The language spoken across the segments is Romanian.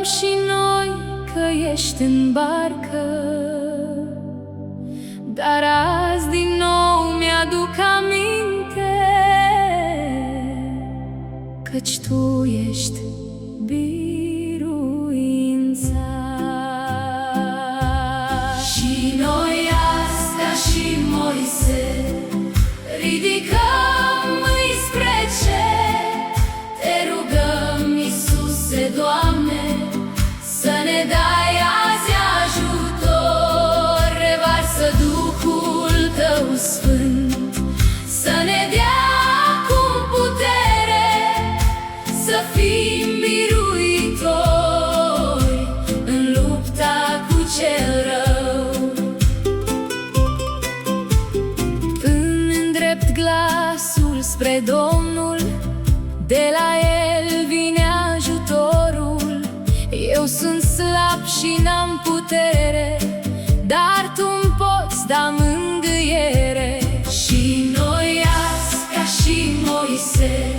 și noi că ești în barcă, dar azi din nou mi-aduc aminte, căci tu ești biruința. Și noi azi, ca și Moise, ridicăm mâini spre cer. Te rugăm, Iisuse, Doamne, să ne dai azi ajutor. Revarsă Duhul Tău Sfânt, să ne dea acum putere, să fim biruitori în lupta cu cel rău. Îmi îndrept glasul spre Domnul, de la El vine ajutorul. Eu sunt slab și n-am putere, dar Tu-mi poți da mângâiere. Și noi azi, ca și Moise,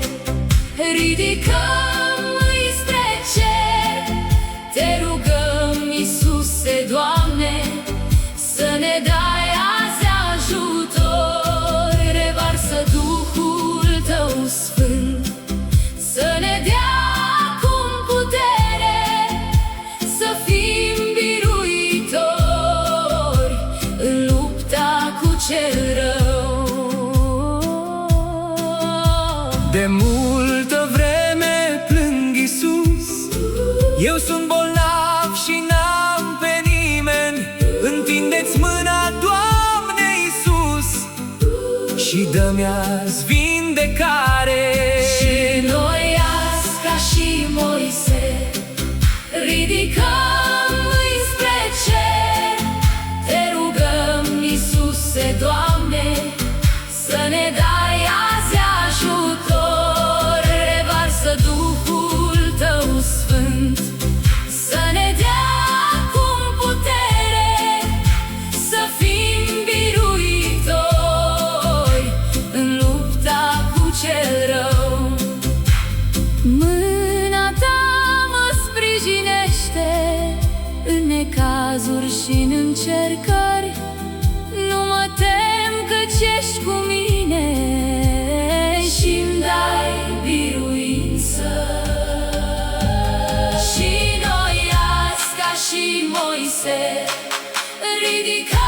ridicăm mâini spre cer. Te rugăm, Iisuse, Doamne, să ne dai azi ajutor. Revarsă Duhul Tău Sfânt, să ne dea acum putere, să fim biruitori în lupta cu cel rău. De multă vreme plâng, Iisus, eu sunt bolnav și n-am pe nimeni. Întindeți mâna, Doamne Iisus, și dă-mi azi vindecare. Și noi azi, ca și Moise, ridicăm mâini spre cer. Te rugăm, Iisuse, Doamne, să ne dai azi ajutor. Revarsă Duhul Tău Sfânt, să ne dea acum putere, să fim biruitori în lupta cu cel rău. Mâna Ta mă sprijinește în necazuri și în încercări. Nu mă tem, căci ești cu mine și-mi dai biruință. Și noi azi, ca și Moise, ridicăm